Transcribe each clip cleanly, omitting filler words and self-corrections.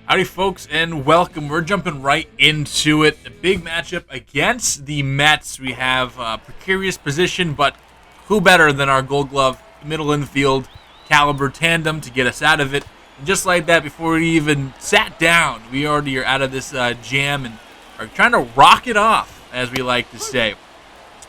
Howdy, folks, and welcome. We're jumping right into it. A big matchup against the Mets. We have a precarious position, but who better than our Gold Glove middle infield caliber tandem to get us out of it? And just like that, before we even sat down, we already are out of this jam and are trying to rock it off, as we like to say.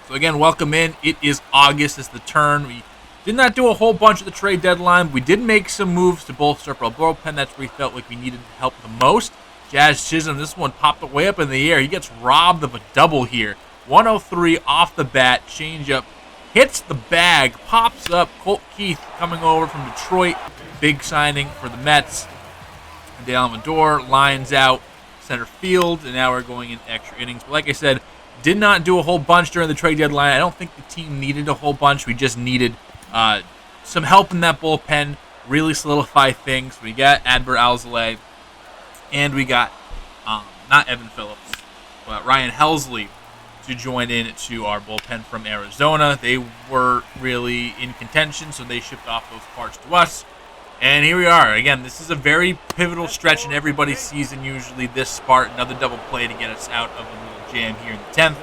So again, welcome in. It is August. It's the turn. We did not do a whole bunch of the trade deadline. We did make some moves to bolster up our bullpen. That's where we felt like we needed help the most. Jazz Chisholm, this one popped way up in the air. He gets robbed of a double here. 103 off the bat. Changeup hits the bag, pops up. Colt Keith coming over from Detroit. Big signing for the Mets. Dale Amador lines out center field, and now we're going in extra innings. But like I said, did not do a whole bunch during the trade deadline. I don't think the team needed a whole bunch. We just needed some help in that bullpen, really solidify things. We got Adbert Alzolay, and we got not Evan Phillips, but Ryan Helsley to join in to our bullpen from Arizona. They were really in contention, so they shipped off those parts to us. And here we are. Again, this is a very pivotal stretch in everybody's season. Usually this part, another double play to get us out of a little jam here in the 10th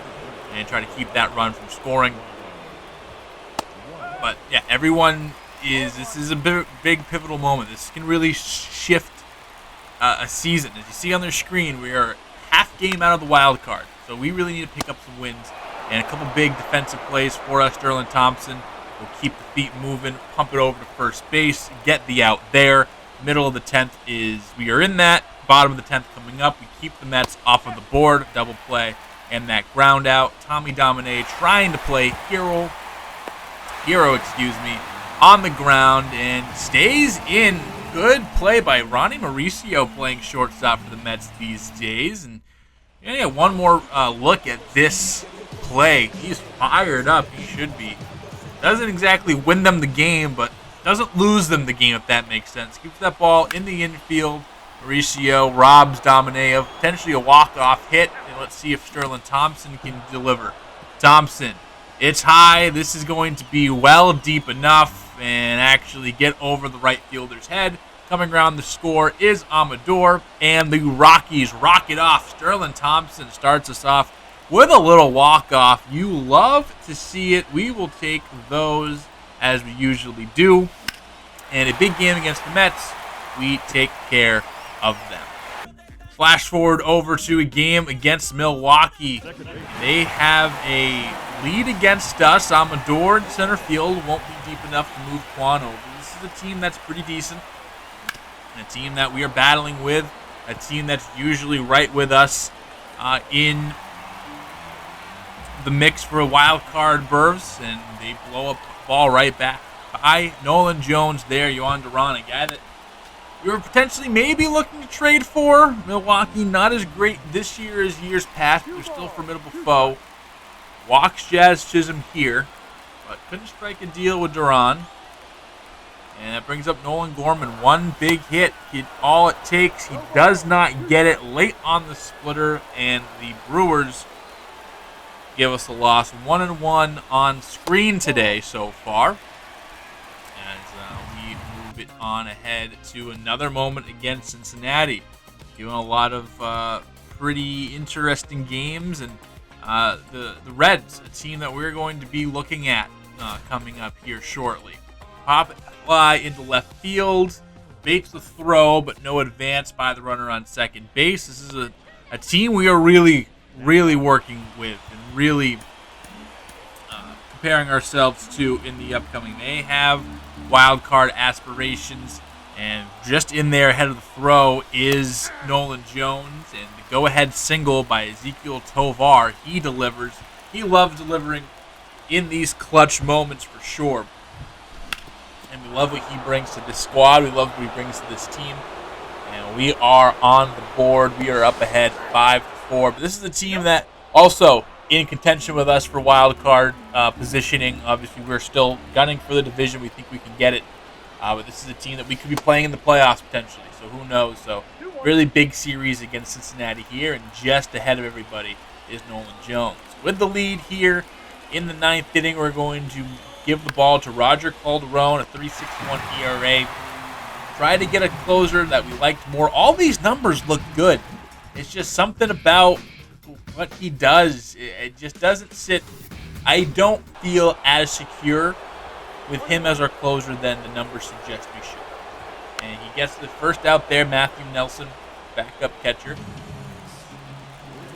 and try to keep that run from scoring. But yeah, this is a big pivotal moment. This can really shift a season. As you see on their screen, we are half game out of the wild card. So we really need to pick up some wins and a couple big defensive plays for us. Sterlin Thompson will keep the feet moving, pump it over to first base, get the out there. Middle of the 10th we are in that. Bottom of the 10th coming up. We keep the Mets off of the board, double play, and that ground out. Tommy Domine trying to play hero, on the ground and stays in. Good play by Ronnie Mauricio playing shortstop for the Mets these days. And yeah, one more look at this play. He's fired up. He should be. Doesn't exactly win them the game, but doesn't lose them the game, if that makes sense. Keeps that ball in the infield. Mauricio robs Domine of potentially a walk-off hit. And let's see if Sterlin Thompson can deliver. Thompson. It's high. This is going to be well deep enough and actually get over the right fielder's head. Coming around the score is Amador, and the Rockies rock it off. Sterlin Thompson starts us off with a little walk-off. You love to see it. We will take those as we usually do. And a big game against the Mets, we take care of them. Flash forward over to a game against Milwaukee. They have a lead against us. Amador in center field won't be deep enough to move Quan over. This is a team that's pretty decent. And a team that we are battling with. A team that's usually right with us in the mix for a wild card berths. And they blow up the ball right back by Nolan Jones there. Yohan Duran, a guy that you were potentially maybe looking to trade for. Milwaukee not as great this year as years past. They're still a formidable foe. Walks Jazz Chisholm here, but couldn't strike a deal with Duran. And that brings up Nolan Gorman. One big hit, all it takes. He does not get it late on the splitter, and the Brewers give us a loss. 1-1 on screen today so far. As we move it on ahead to another moment against Cincinnati. Doing a lot of pretty interesting games, and the Reds, a team that we're going to be looking at coming up here shortly. Pop it fly into left field, baits the throw, but no advance by the runner on second base. This is a team we are really working with and really comparing ourselves to in the upcoming. They have wild card aspirations, and just in there ahead of the throw is Nolan Jones, and the go-ahead single by Ezequiel Tovar. He delivers. He loves delivering in these clutch moments for sure. And we love what he brings to this squad. We love what he brings to this team. And we are on the board. We are up ahead 5-4. But this is a team that also in contention with us for wild card positioning. Obviously, we're still gunning for the division. We think we can get it. But this is a team that we could be playing in the playoffs potentially. So who knows? So really big series against Cincinnati here. And just ahead of everybody is Nolan Jones. With the lead here in the 9th inning, we're going to give the ball to Roger Calderon, a 3.61 ERA. Try to get a closer that we liked more. All these numbers look good. It's just something about what he does. It just doesn't sit. I don't feel as secure with him as our closer than the numbers suggest we should. And he gets the first out there. Matthew Nelson, backup catcher.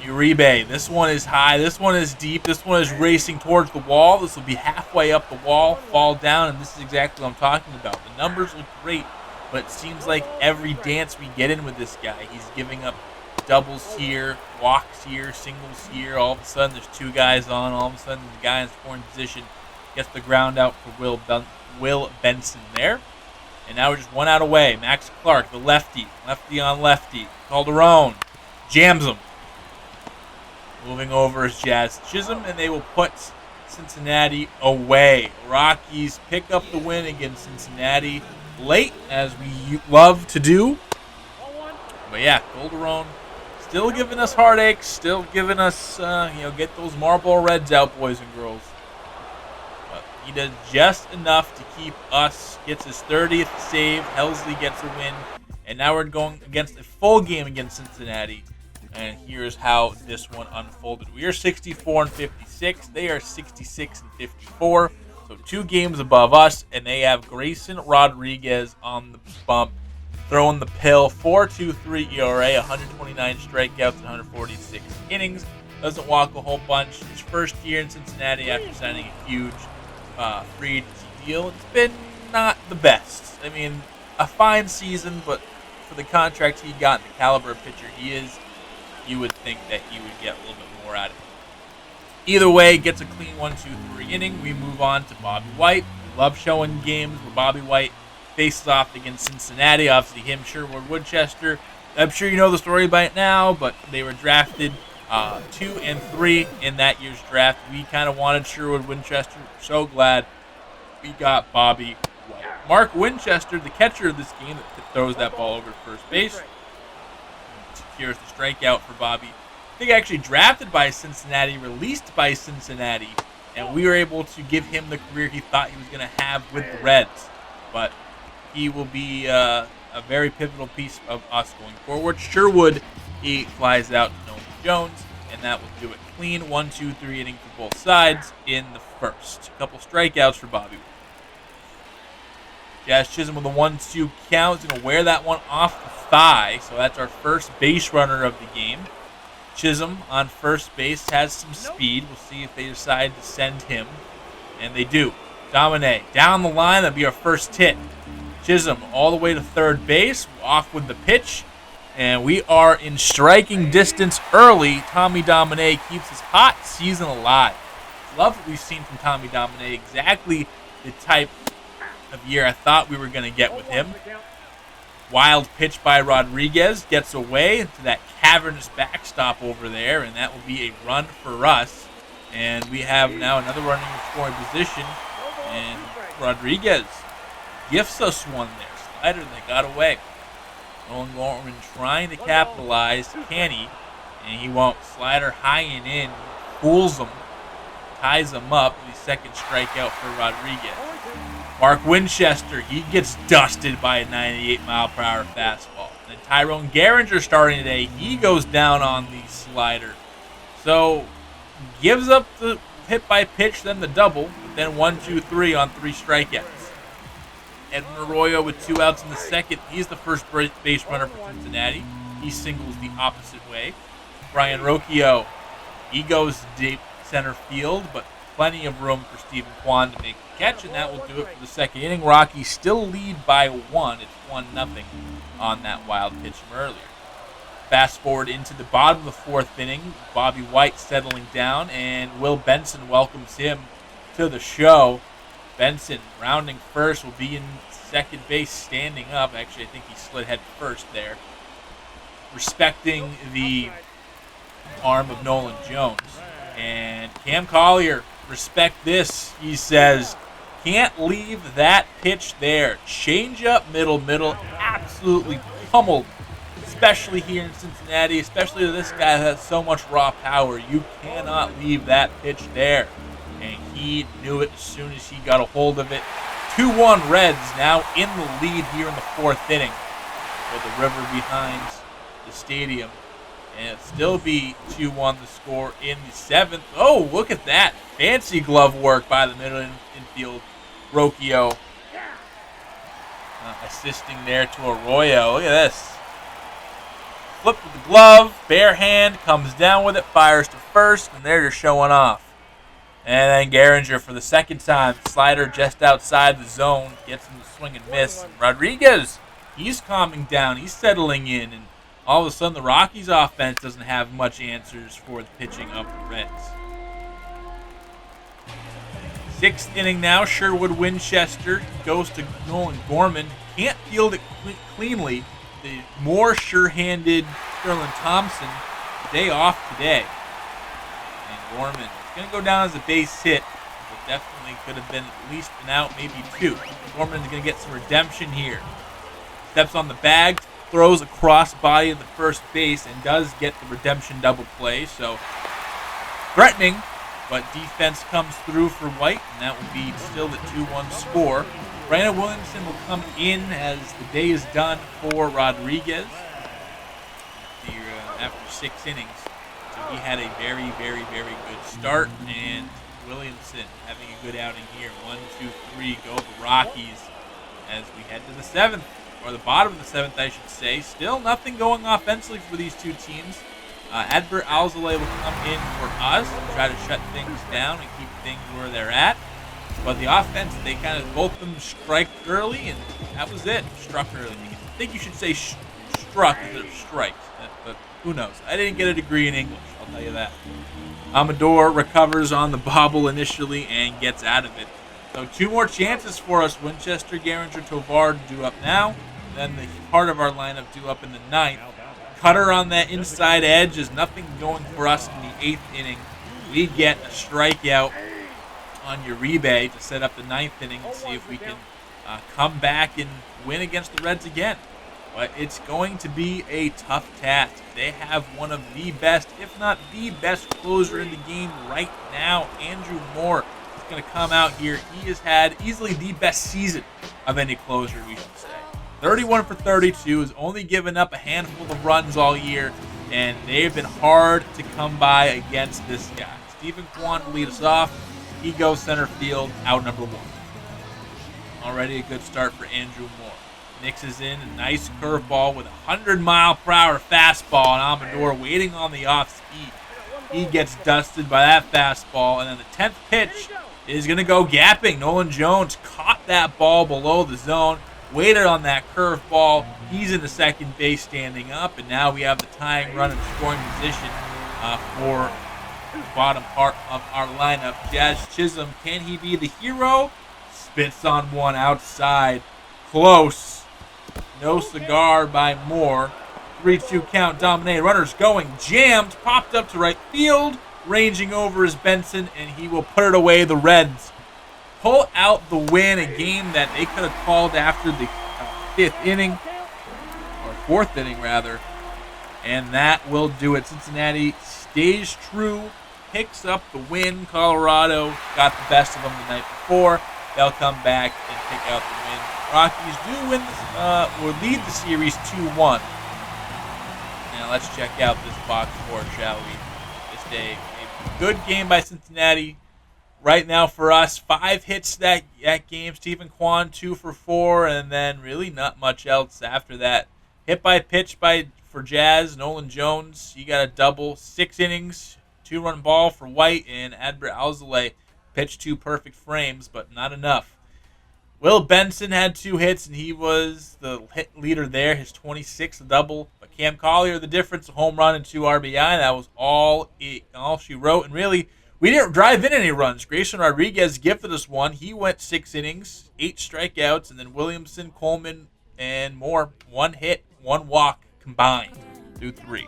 Uribe, this one is high, this one is deep, this one is racing towards the wall. This will be halfway up the wall, fall down, and this is exactly what I'm talking about. The numbers look great, but it seems like every dance we get in with this guy, he's giving up doubles here, walks here, singles here. All of a sudden, there's two guys on. All of a sudden, the guy in scoring position gets the ground out for Will Benson there. And now we're just one out away. Max Clark, the lefty on lefty. Calderon jams him. Moving over is Jazz Chisholm, and they will put Cincinnati away. Rockies pick up the win against Cincinnati late, as we love to do. But yeah, Calderon still giving us heartaches, still giving us, get those Marlboro Reds out, boys and girls. But he does just enough to keep us, gets his 30th save. Helsley gets a win, and now we're going against a full game against Cincinnati. And here's how this one unfolded. We are 64 and 56. They are 66 and 54. So 2 games above us, and they have Grayson Rodriguez on the bump, throwing the pill. 4.23 ERA, 129 strikeouts, 146 innings. Doesn't walk a whole bunch. His first year in Cincinnati after signing a huge free agency deal. It's been not the best. I mean, a fine season, but for the contract he got and the caliber of pitcher he is, you would think that he would get a little bit more out of it. Either way, gets a clean 1-2-3 inning. We move on to Bobby White. We love showing games where Bobby White faces off against Cincinnati. Obviously, him, Sherwood, Winchester. I'm sure you know the story by it now, but they were drafted 2 and 3 in that year's draft. We kind of wanted Sherwood, Winchester. So glad we got Bobby White. Mark Winchester, the catcher of this game, that throws that ball over to first base. Secures the strikeout for Bobby. I think actually drafted by Cincinnati, released by Cincinnati, and we were able to give him the career he thought he was going to have with the Reds. But he will be a very pivotal piece of us going forward. Sherwood, he flies out to Nolan Jones, and that will do it. Clean 1-2-3 inning for both sides in the first. A couple strikeouts for Bobby. Jazz Chisholm with a 1-2 count. He's going to wear that one off the thigh. So that's our first base runner of the game. Chisholm on first base has some speed. We'll see if they decide to send him. And they do. Domine down the line. That'll be our first hit. Chisholm all the way to third base. Off with the pitch. And we are in striking distance early. Tommy Domine keeps his hot season alive. Love what we've seen from Tommy Domine. Exactly the type of year I thought we were going to get with him. Wild pitch by Rodriguez gets away into that cavernous backstop over there, and that will be a run for us. And we have now another runner in scoring position, and Rodriguez gifts us one there. Slider that got away. Nolan Gorman trying to capitalize. Can he? And he won't. Slider high and in. Fools him. Ties him up. The second strikeout for Rodriguez. Mark Winchester, he gets dusted by a 98-mile-per-hour fastball. And Tyrone Gehringer starting today, he goes down on the slider. So, gives up the hit by pitch, then the double, but then 1-2-3 on 3 strikeouts. Edwin Arroyo with 2 outs in the second. He's the first base runner for Cincinnati. He singles the opposite way. Brian Rocchio, he goes deep center field, but plenty of room for Stephen Kwan to make the catch, and that will do it for the second inning. Rockies still lead by 1. It's 1-0 on that wild pitch from earlier. Fast forward into the bottom of the 4th inning. Bobby White settling down, and Will Benson welcomes him to the show. Benson rounding first, will be in second base standing up. Actually, I think he slid head first there. Respecting the arm of Nolan Jones. And Cam Collier, respect this. He says, can't leave that pitch there. Change up middle, absolutely pummeled, especially here in Cincinnati, especially to this guy that has so much raw power. You cannot leave that pitch there. And he knew it as soon as he got a hold of it. 2-1 Reds now in the lead here in the fourth inning with the river behind the stadium. And it'll still be 2-1 the score in the seventh. Oh, look at that. Fancy glove work by the middle infield. Rocchio assisting there to Arroyo. Look at this. Flip with the glove, bare hand, comes down with it, fires to first, and there you're showing off. And then Gehringer for the second time. Slider just outside the zone. Gets him to swing and miss. And Rodriguez, he's calming down. He's settling in. And all of a sudden, the Rockies offense doesn't have much answers for the pitching of the Reds. Sixth inning now. Sherwood Winchester goes to Nolan Gorman. Can't field it cleanly. The more sure-handed Sterlin Thompson, day off today. And Gorman going to go down as a base hit, but definitely could have been at least an out, maybe two. Gorman's going to get some redemption here. Steps on the bag, throws a cross body at the first base, and does get the redemption double play. So threatening, but defense comes through for White, and that will be still the 2-1 score. Brandon Williamson will come in as the day is done for Rodriguez after 6 innings. He had a very, very, very good start, and Williamson having a good outing here. 1, 2, 3, go the Rockies as we head to the seventh, or the bottom of the seventh, I should say. Still nothing going offensively for these two teams. Adbert Alzolay will come in for us and try to shut things down and keep things where they're at. But the offense, they kind of both of them strike early, and that was it. Struck early. I think you should say struck instead of strikes, but who knows? I didn't get a degree in English, I'll tell you that. Amador recovers on the bobble initially and gets out of it. So 2 more chances for us. Winchester, Gehringer, Tovar due up now. Then the part of our lineup due up in the ninth. Cutter on that inside edge is nothing going for us in the 8th inning. We get a strikeout on Uribe to set up the 9th inning and see if we can come back and win against the Reds again. But it's going to be a tough task. They have one of the best, if not the best closer in the game right now. Andrew Moore is going to come out here. He has had easily the best season of any closer, we should say. 31 for 32, has only given up a handful of runs all year, and they've been hard to come by against this guy. Stephen Kwan will lead us off. He goes center field, out number 1. Already a good start for Andrew Moore. Mixes in a nice curveball with a 100-mile-per-hour fastball, and Amador waiting on the off-speed. He gets dusted by that fastball, and then the 10th pitch is going to go gapping. Nolan Jones caught that ball below the zone, waited on that curveball. He's in the second base standing up, and now we have the tying run in scoring position for the bottom part of our lineup. Jazz Chisholm, can he be the hero? Spits on one outside. Close. No cigar by Moore. 3-2 count, dominated. Runners going, jammed, popped up to right field. Ranging over is Benson, and he will put it away. The Reds pull out the win, a game that they could have called after the 5th inning, or 4th inning rather, and that will do it. Cincinnati stays true, picks up the win. Colorado got the best of them the night before. They'll come back and pick out the win. Rockies do win or lead the series 2-1. Now let's check out this box score, shall we? This day, a good game by Cincinnati. Right now for us, 5 hits that game. Stephen Kwan 2 for 4, and then really not much else after that. Hit by pitch for Jazz. Nolan Jones, he got a double. 6 innings, 2-run ball for White, and Adbert Alzolay pitched 2 perfect frames, but not enough. Will Benson had 2 hits, and he was the hit leader there, his 26th double. But Cam Collier, the difference, a home run and 2 RBI. That was all she wrote. And really, we didn't drive in any runs. Grayson Rodriguez gifted us 1. He went 6 innings, 8 strikeouts, and then Williamson, Coleman, and Moore, 1 hit, 1 walk combined through 3.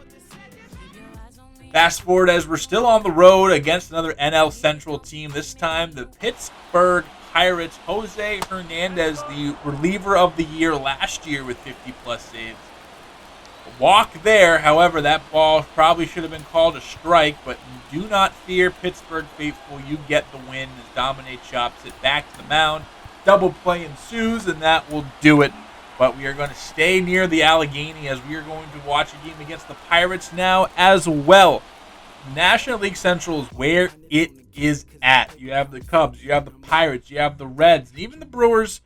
Fast forward as we're still on the road against another NL Central team. This time, the Pittsburgh Pirates. Jose Hernandez, the reliever of the year last year with 50-plus saves. Walk there, however, that ball probably should have been called a strike, but do not fear, Pittsburgh faithful. You get the win as Dominic chops it back to the mound. double play ensues, and that will do it. But we are going to stay near the Allegheny as we are going to watch a game against the Pirates now as well. National League Central is where it is at. You have the Cubs, you have the Pirates, you have the Reds, and even the Brewers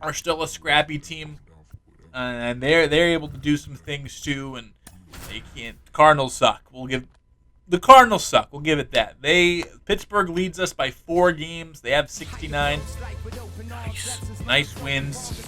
are still a scrappy team, and they're able to do some things too. And they can't. The Cardinals suck. We'll give it that. Pittsburgh leads us by 4 games. They have 69. Nice wins.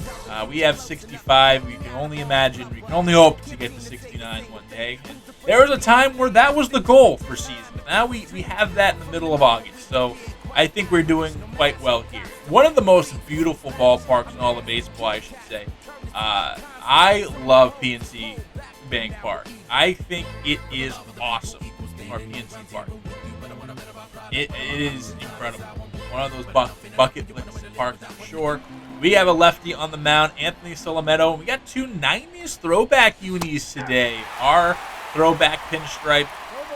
We have 65. We can only imagine. We can only hope to get to 69 one day. And there was a time where that was the goal for season. But now we have that in the middle of August. So I think we're doing quite well here. One of the most beautiful ballparks in all of baseball, I should say. I love PNC Bank Park. I think it is awesome. Or PNC Park. It is incredible. One of those bucket list parks for sure. We have a lefty on the mound, Anthony Solometto. We got 2 90s throwback unis today. Our throwback pinstripe,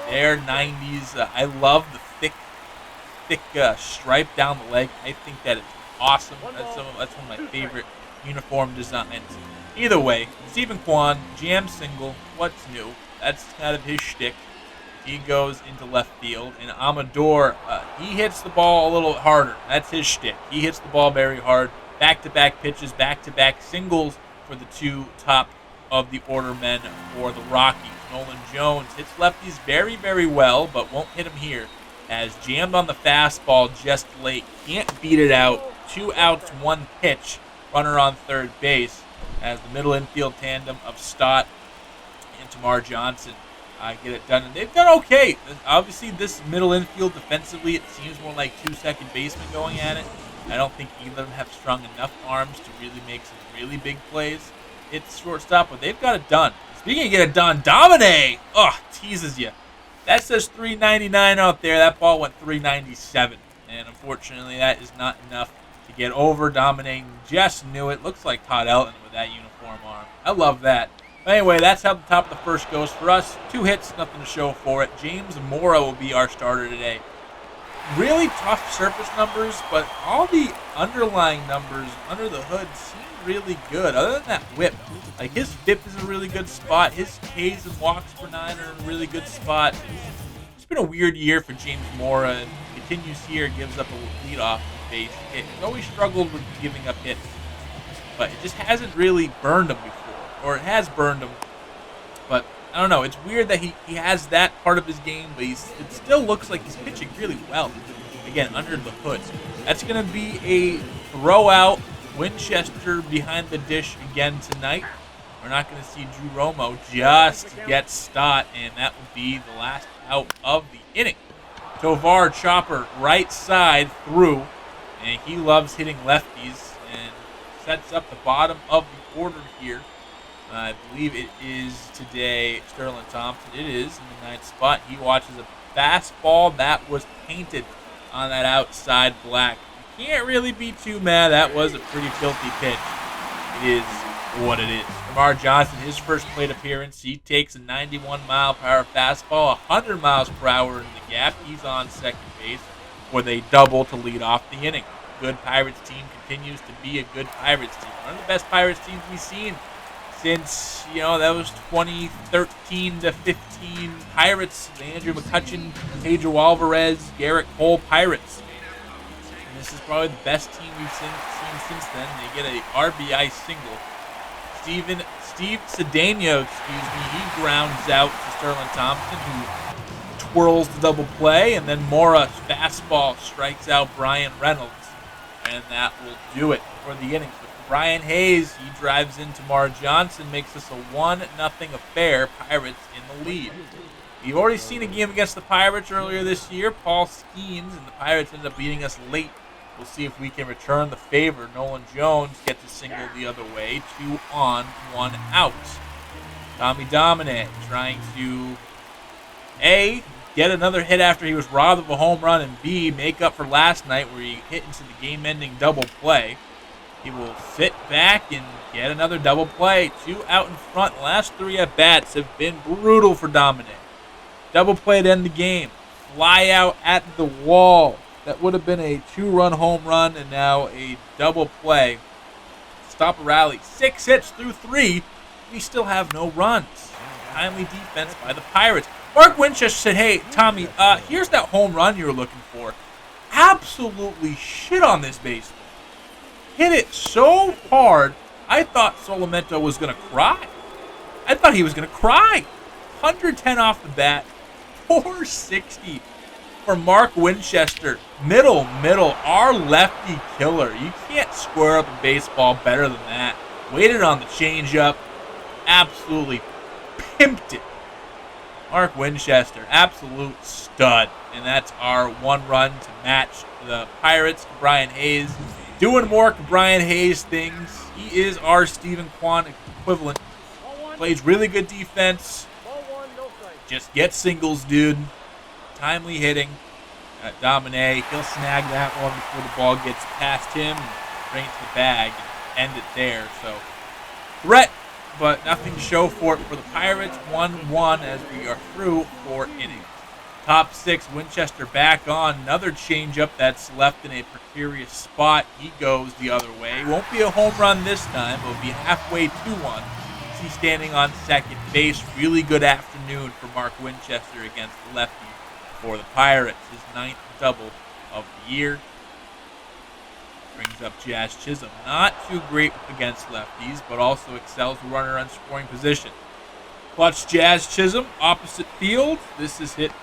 their 90s. I love the thick stripe down the leg. I think that is awesome. That's one of my favorite uniform designs. Either way, Stephen Kwan, jam single. What's new? That's kind of his shtick. He goes into left field, and Amador, he hits the ball a little harder. That's his shtick. He hits the ball very hard. Back-to-back pitches, back-to-back singles for the 2 top of the order men for the Rockies. Nolan Jones hits lefties very, very well, but won't hit him here. As jammed on the fastball just late. Can't beat it out. 2 outs, 1 pitch. Runner on third base as the middle infield tandem of Stott and Tamar Johnson get it done. And they've done okay. Obviously, this middle infield defensively, it seems more like 2 second basemen going at it. I don't think either of them have strung enough arms to really make some really big plays. It's shortstop, but they've got it done. Speaking of get it done, Domine! Teases you. That says 399 out there. That ball went 397. And unfortunately, that is not enough to get over. Domine just knew it. Looks like Todd Elton with that uniform arm. I love that. Anyway, that's how the top of the first goes for us. 2 hits, nothing to show for it. James Mora will be our starter today. Really tough surface numbers, but all the underlying numbers under the hood seem really good. Other than that whip, like his FIP is a really good spot. His Ks and walks per 9 are in a really good spot. It's been a weird year for James Mora, and continues here, gives up a leadoff base hit. He's always struggled with giving up hits, but it just hasn't really burned him before. Or it has burned him, but I don't know. It's weird that he has that part of his game, but it still looks like he's pitching really well. Again, under the hood. That's going to be a throw-out Winchester behind the dish again tonight. We're not going to see Drew Romo just get Stott, and that will be the last out of the inning. Tovar chopper right side through, and he loves hitting lefties and sets up the bottom of the order here. I believe it is today Sterlin Thompson. It is in the 9th spot. He watches a fastball that was painted on that outside black. You can't really be too mad. That was a pretty filthy pitch. It is what it is. Tamar Johnson, his first plate appearance, he takes a 91-mile-per-hour fastball, 100 miles per hour in the gap. He's on second base with a double to lead off the inning. Good Pirates team continues to be a good Pirates team. One of the best Pirates teams we've seen since, that was 2013 to 15 Pirates, Andrew McCutchen, Pedro Alvarez, Garrett Cole Pirates. And this is probably the best team we've seen since then. They get a RBI single. Steve Cedeno, he grounds out to Sterlin Thompson, who twirls the double play, and then Mora's fastball strikes out Brian Reynolds, and that will do it for the inning. Brian Hayes, he drives in Tamar Johnson, makes this a 1-0 affair. Pirates in the lead. We've already seen a game against the Pirates earlier this year. Paul Skeens, and the Pirates ended up beating us late. We'll see if we can return the favor. Nolan Jones gets a single the other way. 2 on, 1 out. Tommy Domine trying to, A, get another hit after he was robbed of a home run, and B, make up for last night where he hit into the game-ending double play. He will sit back and get another double play. 2 out in front. The last 3 at-bats have been brutal for Domine. Double play to end the game. Fly out at the wall. That would have been a 2-run home run and now a double play. Stop a rally. 6 hits through 3. We still have no runs. Timely defense by the Pirates. Mark Winchester said, hey, Tommy, here's that home run you were looking for. Absolutely shit on this baseball. Hit it so hard, I thought Solimento was going to cry. I thought he was going to cry. 110 off the bat. 460 for Mark Winchester. Middle. Our lefty killer. You can't square up a baseball better than that. Waited on the changeup. Absolutely pimped it. Mark Winchester, absolute stud. And that's our 1 run to match the Pirates. Brian Hayes doing more Brian Hayes things. He is our Stephen Kwan equivalent. Plays really good defense. Just get singles, dude. Timely hitting. Domine, he'll snag that one before the ball gets past him and bring it to the bag and end it there. So, threat, but nothing to show for it for the Pirates. 1-1 as we are through 4 innings. Top 6, Winchester back on. Another changeup that's left in a precarious spot. He goes the other way. Won't be a home run this time. It'll be halfway to one. He's standing on second base. Really good afternoon for Mark Winchester against the lefty for the Pirates. His 9th double of the year. Brings up Jazz Chisholm. Not too great against lefties, but also excels a runner on scoring position. Clutch Jazz Chisholm, opposite field. This is hit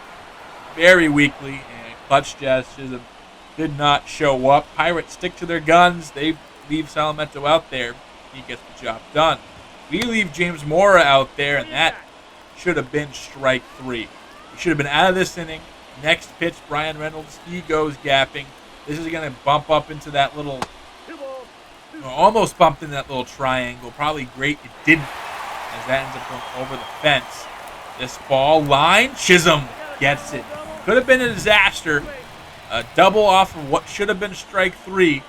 very weakly, and Clutch Jazz Chisholm did not show up. Pirates stick to their guns. They leave Salamento out there. He gets the job done. We leave James Mora out there, and that should have been strike 3. We should have been out of this inning. Next pitch, Brian Reynolds, he goes gapping. This is going to bump up into that little, almost bumped in that little triangle. Probably great it didn't, as that ends up going over the fence. This ball line, Chisholm gets it. Could have been a disaster. A double off of what should have been strike 3.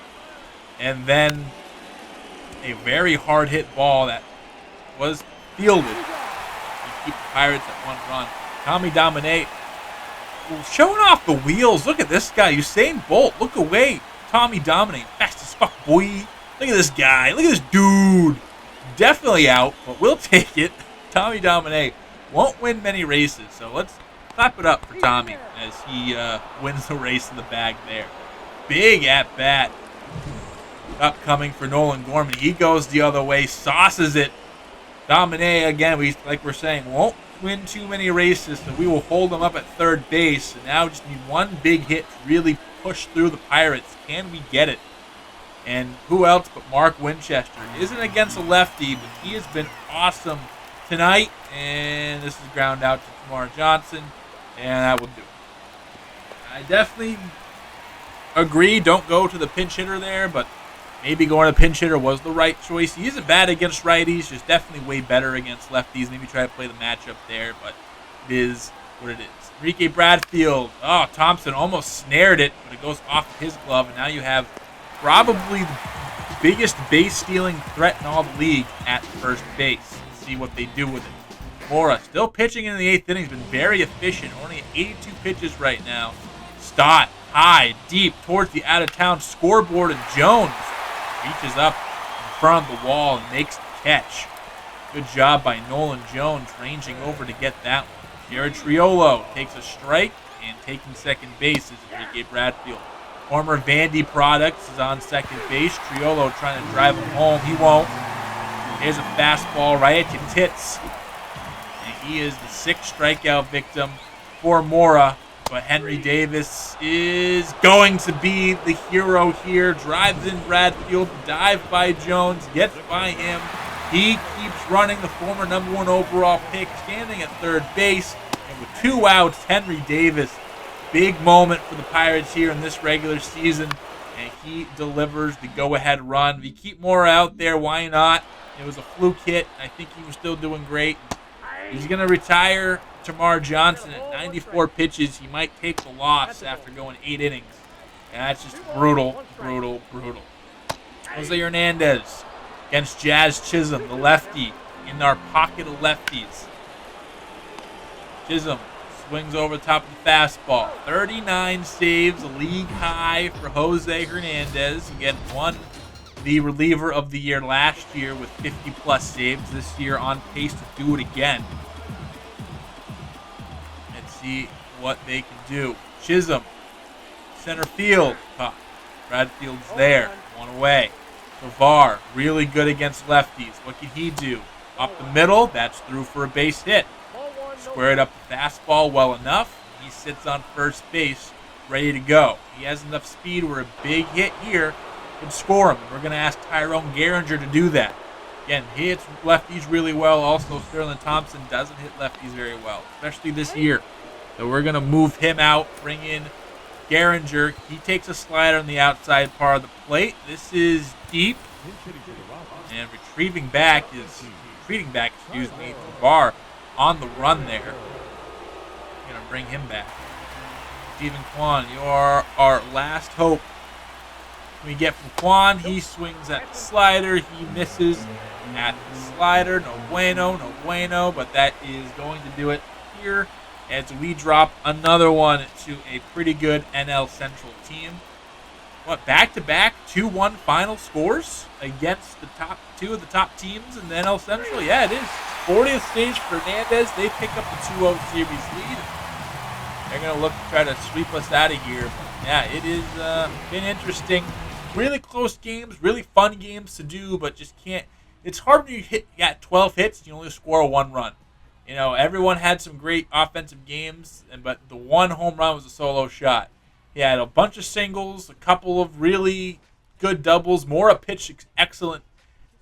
And then a very hard hit ball that was fielded. We keep the Pirates at 1 run. Tommy Domine showing off the wheels. Look at this guy. Usain Bolt. Look away. Tommy Domine. Fast as fuck, boy. Look at this guy. Look at this dude. Definitely out, but we'll take it. Tommy Domine won't win many races, so let's clap it up for Tommy as he wins the race in the bag there. Big at bat upcoming for Nolan Gorman. He goes the other way, sauces it. Domine, again, like we're saying, won't win too many races, so we will hold him up at third base. And now just need one big hit to really push through the Pirates. Can we get it? And who else but Mark Winchester? Isn't against a lefty, but he has been awesome tonight. And this is ground out to Tamar Johnson, and that will do it. I definitely agree, don't go to the pinch hitter there, but maybe going to the pinch hitter was the right choice. He isn't bad against righties, just definitely way better against lefties. Maybe try to play the matchup there, but it is what it is. Enrique Bradfield. Oh, Thompson almost snared it, but it goes off of his glove, and now you have probably the biggest base-stealing threat in all the league at first base. Let's see what they do with it. Mora still pitching in the 8th inning. He's been very efficient. Only 82 pitches right now. Stott high, deep towards the out-of-town scoreboard, and Jones reaches up in front of the wall and makes the catch. Good job by Nolan Jones ranging over to get that one. Jared Triolo takes a strike, and taking second base is Enrique Bradfield. Former Vandy Products is on second base. Triolo trying to drive him home. He won't. Here's a fastball right at your tits. And he is the 6th strikeout victim for Mora. But Henry Davis is going to be the hero here. Drives in Bradfield, dive by Jones, gets by him. He keeps running, the former number 1 overall pick, standing at third base. And with 2 outs, Henry Davis, big moment for the Pirates here in this regular season. And he delivers the go-ahead run. If you keep Mora out there, why not? It was a fluke hit. I think he was still doing great. He's going to retire Tamar Johnson at 94 pitches. He might take the loss after going 8 innings. And that's just brutal, brutal, brutal. Jose Hernandez against Jazz Chisholm, the lefty, in our pocket of lefties. Chisholm swings over the top of the fastball. 39 saves, a league high for Jose Hernandez. Again, won the reliever of the year last year with 50-plus saves. This year on pace to do it again. Let's see what they can do. Chisholm, center field. Bradfield's there. One away. Tovar, really good against lefties. What can he do? Up the middle, that's through for a base hit. Squared up the fastball well enough. He sits on first base, ready to go. He has enough speed where a big hit here can score him. And we're going to ask Tyrone Gehringer to do that. Again, he hits lefties really well. Also, Sterlin Thompson doesn't hit lefties very well, especially this year. So we're going to move him out, bring in Gehringer. He takes a slider on the outside part of the plate. This is deep. And retreating back, Tovar on the run there. Going to bring him back. Steven Kwan, you're our last hope. We get from Kwan, he swings at the slider, he misses at the slider. No bueno, but that is going to do it here as we drop another one to a pretty good NL Central team. What, back-to-back 2-1 final scores against the top two of the top teams in the NL Central? Yeah, it is. 40th stage for Hernandez. They pick up the 2-0 series lead. They're going to look to try to sweep us out of here. But yeah, it has been interesting. Really close games, really fun games to do, but just can't. It's hard when you got 12 hits and you only score a 1 run. You know, everyone had some great offensive games, but the one home run was a solo shot. He had a bunch of singles, a couple of really good doubles, more a pitch excellent,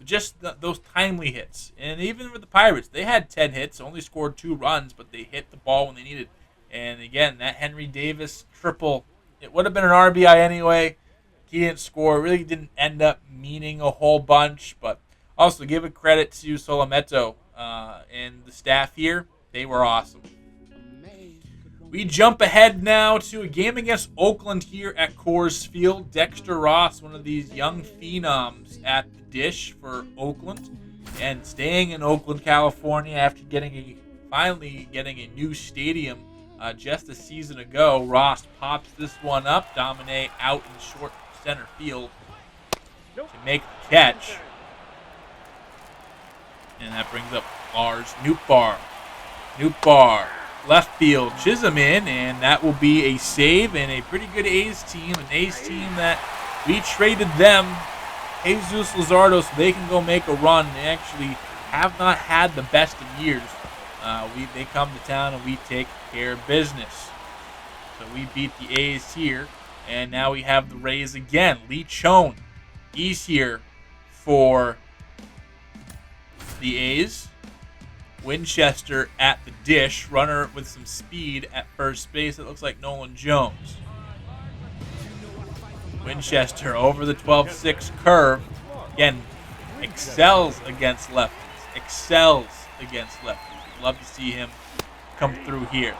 just those timely hits. And even with the Pirates, they had 10 hits, only scored 2 runs, but they hit the ball when they needed. And again, that Henry Davis triple, it would have been an RBI anyway. He didn't score, really didn't end up meaning a whole bunch, but also give a credit to Solometo and the staff here. They were awesome. We jump ahead now to a game against Oakland here at Coors Field. Dexter Ross, one of these young phenoms at the dish for Oakland, and staying in Oakland, California after finally getting a new stadium just a season ago. Ross pops this one up. Domine out in short center field to make the catch. And that brings up Lars Nootbaar. Left field, Chisholm in, and that will be a save and a pretty good A's team. An A's team that we traded them, Jesus Luzardo, so they can go make a run. They actually have not had the best of years. They come to town and we take care of business. So we beat the A's here, and now we have the Rays again. Lee Chone, he's here for the A's. Winchester at the dish. Runner with some speed at first base. It looks like Nolan Jones. Winchester over the 12-6 curve. Again, excels against lefties. Love to see him come through here.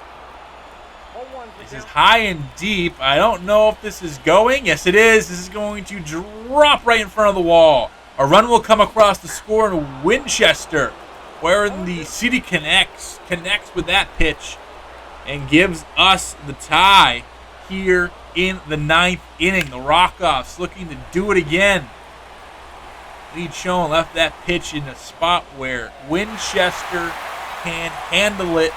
This is high and deep. I don't know if this is going. Yes, it is. This is going to drop right in front of the wall. A run will come across the score, and Winchester, wherein the city connects with that pitch and gives us the tie here in the 9th inning. The Rockoffs looking to do it again. Lee Chone left that pitch in a spot where Winchester can handle it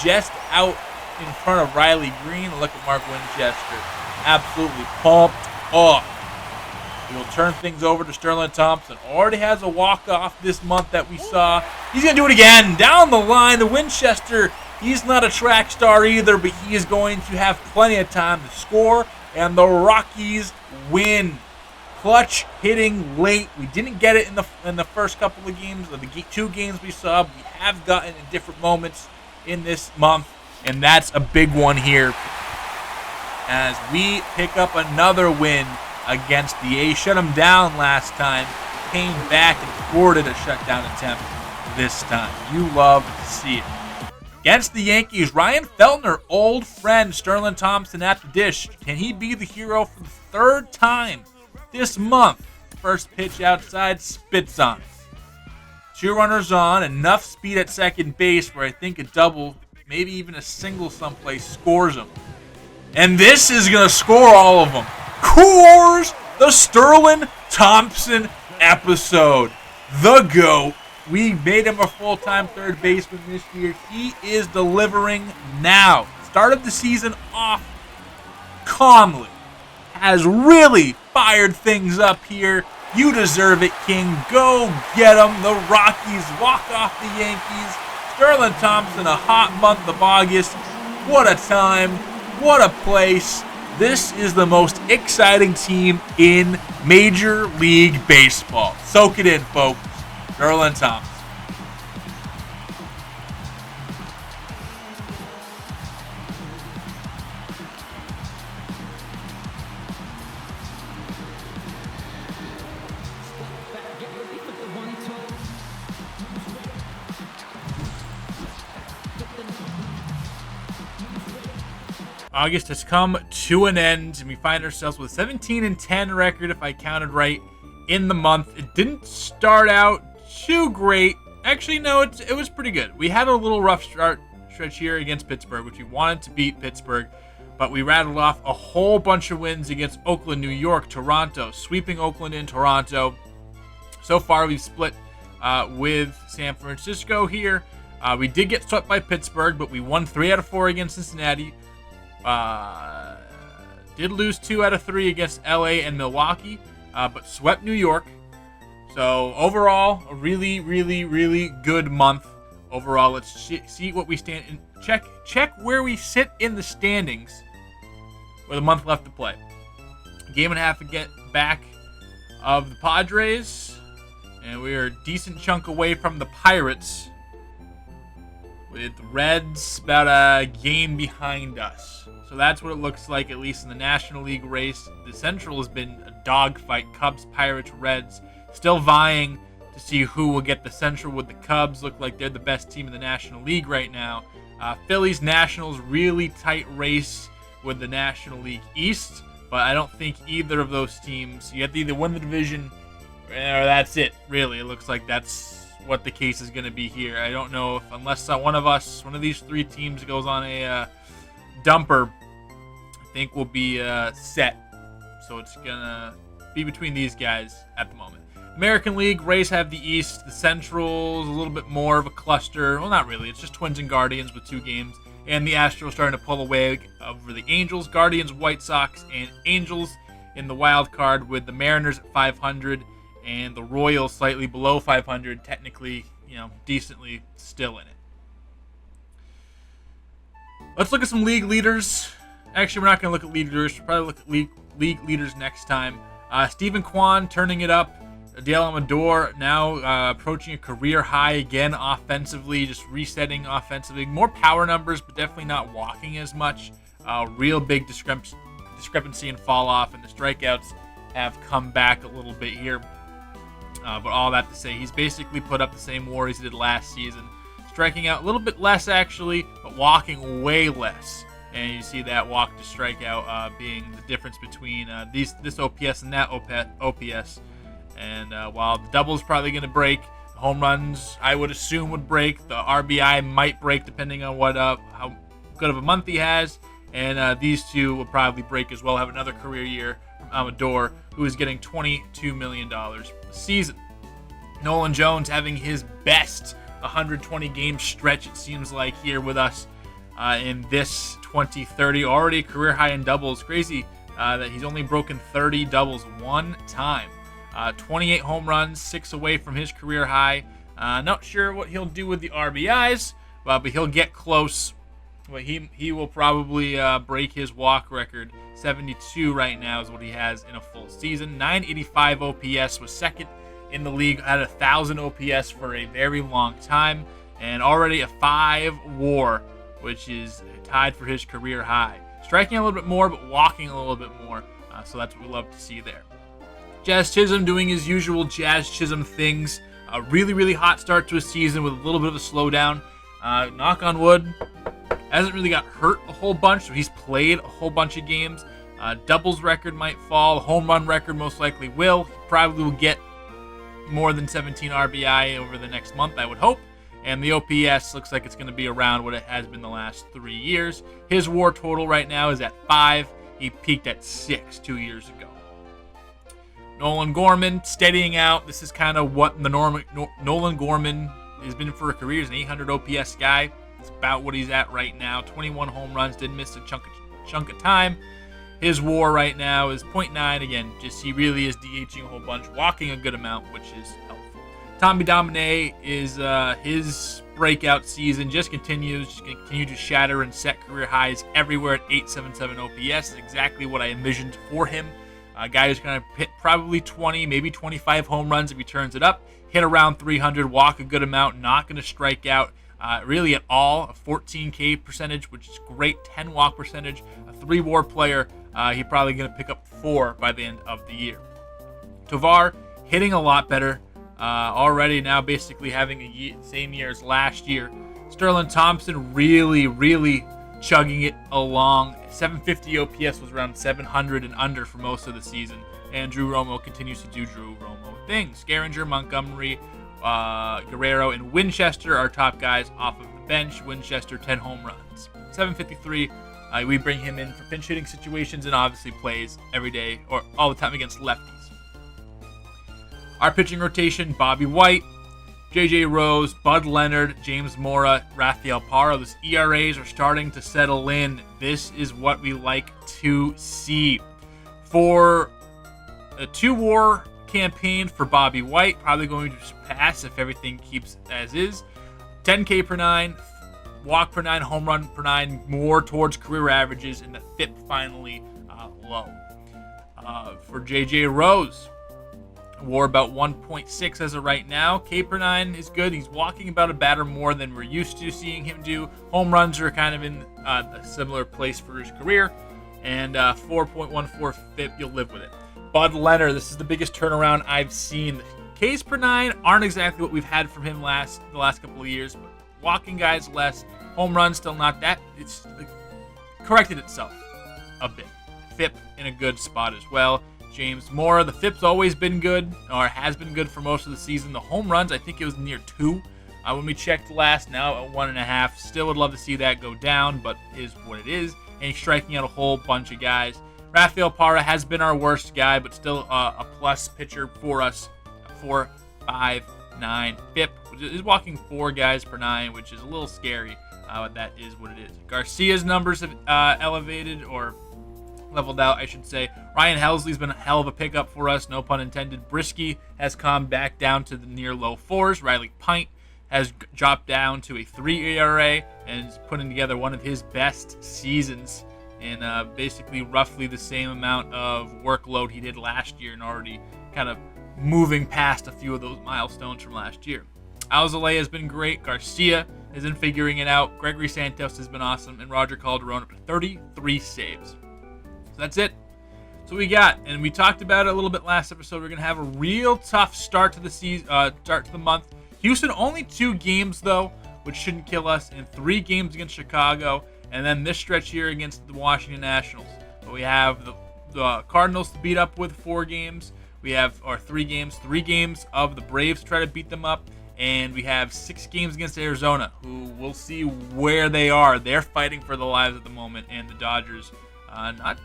just out in front of Riley Green. Look at Mark Winchester. Absolutely pumped up. We'll turn things over to Sterlin Thompson. Already has a walk-off this month that we saw. He's going to do it again. Down the line, the Winchester, he's not a track star either, but he is going to have plenty of time to score. And the Rockies win. Clutch hitting late. We didn't get it in the first couple of games, or the 2 games we saw. We have gotten in different moments in this month, and that's a big one here as we pick up another win against the A's. Shut them down last time. Came back and thwarted a shutdown attempt this time. You love to see it. Against the Yankees, Ryan Feltner, old friend Sterlin Thompson at the dish. Can he be the hero for the 3rd time this month? First pitch outside, spits on it. 2 runners on, enough speed at second base where I think a double maybe even a single someplace, scores them. And this is going to score all of them. Coors, the Sterlin Thompson episode. The GOAT. We made him a full-time third baseman this year. He is delivering now. Started the season off calmly. Has really fired things up here. You deserve it, King. Go get him. The Rockies walk off the Yankees. Sterlin Thompson, a hot month of August. What a time. What a place. This is the most exciting team in Major League Baseball. Soak it in, folks. Sterlin Thompson. August has come to an end, and we find ourselves with a 17-10 record, if I counted right, in the month. It didn't start out too great. Actually, no, it was pretty good. We had a little rough stretch here against Pittsburgh, which we wanted to beat Pittsburgh, but we rattled off a whole bunch of wins against Oakland, New York, Toronto, sweeping Oakland and Toronto. So far, we've split with San Francisco here. We did get swept by Pittsburgh, but we won 3 out of 4 against Cincinnati. Did lose 2 out of 3 against LA and Milwaukee, but swept New York. So overall, a really, really, really good month. Overall, let's see what we stand in. Check where we sit in the standings with a month left to play. Game and a half to get back of the Padres, and we are a decent chunk away from the Pirates, with the Reds about a game behind us. So that's what it looks like, at least in the National League race. The Central has been a dogfight. Cubs, Pirates, Reds, still vying to see who will get the Central with the Cubs. Look like they're the best team in the National League right now. Phillies, Nationals, really tight race with the National League East, but I don't think either of those teams, you have to either win the division or that's it, really. It looks like that's what the case is going to be here. I don't know if, unless one of these 3 teams goes on a dumper, I think we'll be set. So it's going to be between these guys at the moment. American League, Rays have the East. The Central's a little bit more of a cluster. Well, not really. It's just Twins and Guardians with 2 games. And the Astros starting to pull away over the Angels. Guardians, White Sox, and Angels in the wild card, with the Mariners at 500 and the Royals slightly below 500. Technically, decently still in it. Let's look at some league leaders. Actually, we're not going to look at leaders. We'll probably look at league leaders next time. Stephen Kwan turning it up. Dale Amador now approaching a career high again offensively, just resetting offensively. More power numbers, but definitely not walking as much. Real big discrepancy and fall off, and the strikeouts have come back a little bit here. But all that to say, he's basically put up the same WAR as he did last season. Striking out a little bit less, actually, but walking way less. And you see that walk to strikeout being the difference between this OPS and that OPS. And while the double's probably going to break, the home runs, I would assume, would break. The RBI might break depending on how good of a month he has. And these 2 will probably break as well. Have another career year from Amador, who is getting $22 million a season. Nolan Jones having his best 120-game stretch, it seems like, here with us in this 2030. Already a career high in doubles. Crazy that he's only broken 30 doubles 1 time. 28 home runs, 6 away from his career high. Not sure what he'll do with the RBIs, but he'll get close. But he will probably break his walk record. 72 right now is what he has in a full season. 985 OPS, was second in the league. Had 1,000 OPS for a very long time, and already a 5 WAR, which is tied for his career high. Striking a little bit more, but walking a little bit more. So that's what we love to see there. Jazz Chisholm doing his usual Jazz Chisholm things. A really, really hot start to a season with a little bit of a slowdown. Knock on wood, hasn't really got hurt a whole bunch, so he's played a whole bunch of games. Doubles record might fall. Home run record most likely will. He probably will get more than 17 RBI over the next month, I would hope. And the OPS looks like it's going to be around what it has been the last 3 years. His WAR total right now is at 5. He peaked at 6 2 years ago. Nolan Gorman steadying out. This is kind of what the Nolan Gorman has been for a career. He's an 800 OPS guy. It's about what he's at right now. 21 home runs. Didn't miss a chunk of time. His WAR right now is 0.9. Again, just he really is DHing a whole bunch, walking a good amount, which is helpful. Tommy Domine is his breakout season just continues. Just continue to shatter and set career highs everywhere at 877 OPS. Is exactly what I envisioned for him. A guy who's going to hit probably 20, maybe 25 home runs if he turns it up. Hit around 300, walk a good amount, not going to strike out really at all. A 14K percentage, which is great. 10 walk percentage. A 3 WAR player. He's probably going to pick up 4 by the end of the year. Tovar hitting a lot better. Already now basically having the same year as last year. Sterlin Thompson really chugging it along. 750 OPS was around 700 and under for most of the season. And Drew Romo continues to do Drew Romo things. Garinger, Montgomery, Guerrero, and Winchester are top guys off of the bench. Winchester, 10 home runs. 753, we bring him in for pinch hitting situations and obviously plays every day or all the time against lefties. Our pitching rotation, Bobby White, J.J. Rose, Bud Leonard, James Mora, Rafael Parra. Those ERAs are starting to settle in. This is what we like to see. For a 2 WAR campaign for Bobby White, probably going to surpass if everything keeps as is. 10K per 9, walk per 9, home run per 9, more towards career averages, and the FIP finally low. For J.J. Rose, WAR about 1.6 as of right now. K per 9 is good. He's walking about a batter more than we're used to seeing him do. Home runs are kind of in a similar place for his career. And 4.14 FIP, you'll live with it. Bud Leonard, this is the biggest turnaround I've seen. Ks per 9 aren't exactly what we've had from him the last couple of years, but walking guys less. Home runs still not that. It's corrected itself a bit. FIP in a good spot as well. James Mora, the FIP's always been good, or has been good for most of the season. The home runs, I think it was near 2 when we checked last, now at 1.5. Still would love to see that go down, but is what it is. And he's striking out a whole bunch of guys. Rafael Parra has been our worst guy, but still a plus pitcher for us. 4.59 FIP, which is walking 4 guys per 9, which is a little scary, but that is what it is. Garcia's numbers have elevated, or leveled out, I should say. Ryan Helsley's been a hell of a pickup for us, no pun intended. Brisky has come back down to the near low 4s. Riley Pint has dropped down to a 3 ERA and is putting together one of his best seasons in basically roughly the same amount of workload he did last year, and already kind of moving past a few of those milestones from last year. Alzolay has been great. Garcia has been figuring it out. Gregory Santos has been awesome, and Roger Calderon up to 33 saves. That's it. So we got, and we talked about it a little bit last episode. We're gonna have a real tough start to the season, start to the month. Houston only 2 games though, which shouldn't kill us, and 3 games against Chicago, and then this stretch here against the Washington Nationals. But we have the Cardinals to beat up with 4 games. We have 3 games of the Braves to try to beat them up, and we have 6 games against Arizona, who we'll see where they are. They're fighting for their lives at the moment, and the Dodgers. Not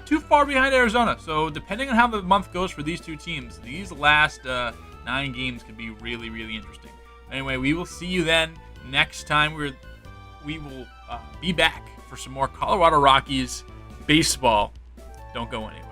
too far behind Arizona. So depending on how the month goes for these 2 teams, these last 9 games could be really, really interesting. Anyway, we will see you then next time. We will be back for some more Colorado Rockies baseball. Don't go anywhere.